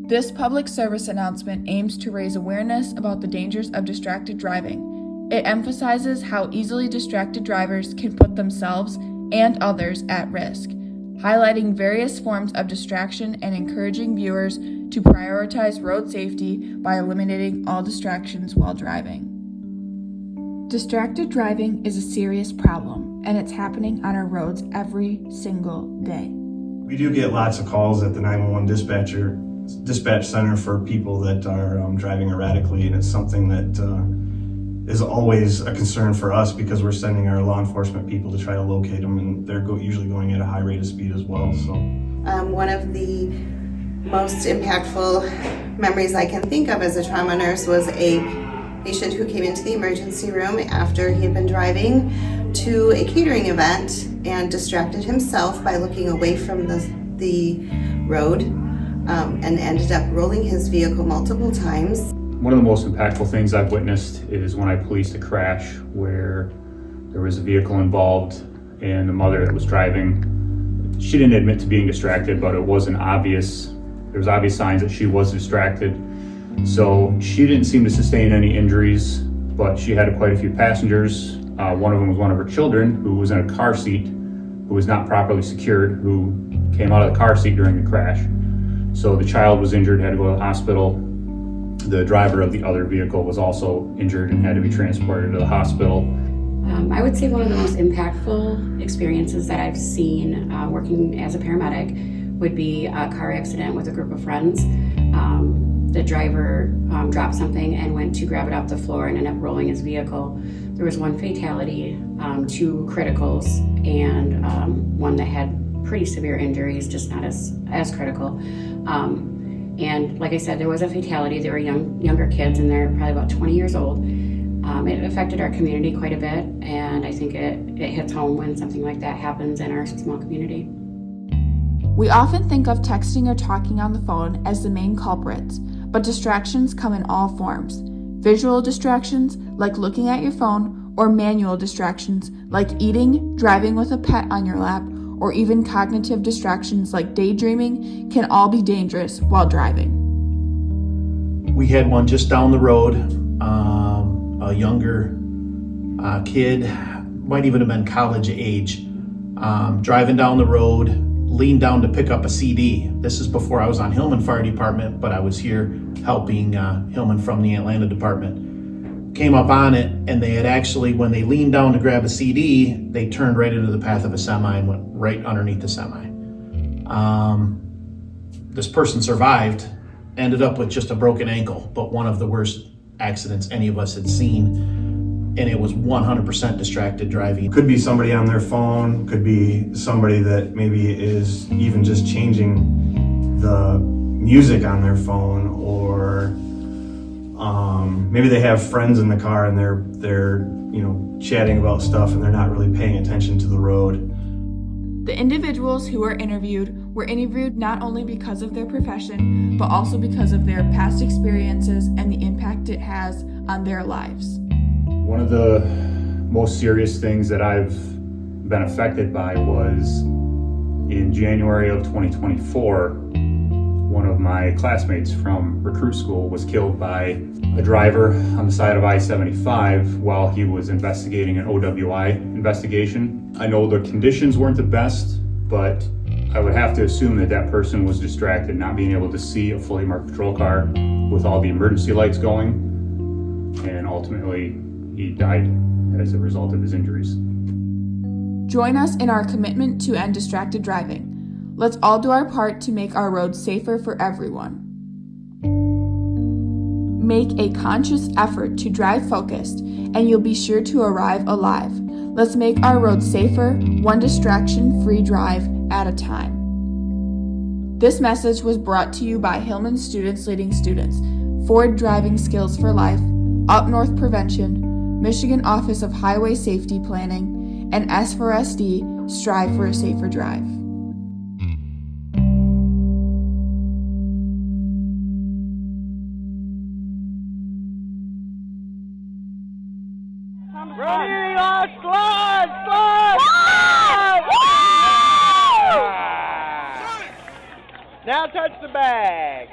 This public service announcement aims to raise awareness about the dangers of distracted driving. It emphasizes how easily distracted drivers can put themselves and others at risk, highlighting various forms of distraction and encouraging viewers to prioritize road safety by eliminating all distractions while driving. Distracted driving is a serious problem, and it's happening on our roads every single day. We do get lots of calls at the 911 dispatch center for people that are driving erratically, and it's something that is always a concern for us because we're sending our law enforcement people to try to locate them, and they're usually going at a high rate of speed as well. So, one of the most impactful memories I can think of as a trauma nurse was a patient who came into the emergency room after he had been driving to a catering event and distracted himself by looking away from the road and ended up rolling his vehicle multiple times. One of the most impactful things I've witnessed is when I policed a crash where there was a vehicle involved and the mother that was driving, she didn't admit to being distracted, but there was obvious signs that she was distracted. So she didn't seem to sustain any injuries, but she had quite a few passengers. One of them was one of her children who was in a car seat, who was not properly secured, who came out of the car seat during the crash. So the child was injured, had to go to the hospital. The driver of the other vehicle was also injured and had to be transported to the hospital. I would say one of the most impactful experiences that I've seen working as a paramedic would be a car accident with a group of friends. The driver dropped something and went to grab it off the floor and ended up rolling his vehicle. There was one fatality, 2 criticals, and one that had pretty severe injuries, just not as critical. And like I said, there was a fatality. They were younger kids, and they're probably about 20 years old. It affected our community quite a bit, and I think it hits home when something like that happens in our small community. We often think of texting or talking on the phone as the main culprits, but distractions come in all forms. Visual distractions, like looking at your phone, or manual distractions, like eating, driving with a pet on your lap, or even cognitive distractions like daydreaming, can all be dangerous while driving. We had one just down the road, a younger kid, might even have been college age, driving down the road, leaned down to pick up a CD. This is before I was on Hillman Fire Department, but I was here helping Hillman from the Atlanta department. Came up on it, and they had actually, when they leaned down to grab a CD, they turned right into the path of a semi and went right underneath the semi. This person survived, ended up with just a broken ankle, but one of the worst accidents any of us had seen. And it was 100% distracted driving. could be somebody on their phone, could be somebody that maybe is even just changing the music on their phone, or maybe they have friends in the car and they're chatting about stuff and they're not really paying attention to the road. The individuals who were interviewed not only because of their profession, but also because of their past experiences and the impact it has on their lives. One of the most serious things that I've been affected by was in January of 2024, one of my classmates from recruit school was killed by a driver on the side of I-75 while he was investigating an OWI investigation. I know the conditions weren't the best, but I would have to assume that person was distracted, not being able to see a fully marked patrol car with all the emergency lights going, and ultimately he died as a result of his injuries. Join us in our commitment to end distracted driving. Let's all do our part to make our roads safer for everyone. Make a conscious effort to drive focused, and you'll be sure to arrive alive. Let's make our roads safer, one distraction-free drive at a time. This message was brought to you by Hillman Students Leading Students, Ford Driving Skills for Life, Up North Prevention, Michigan Office of Highway Safety Planning, and S4SD, Strive for a Safer Drive. Now touch the bag.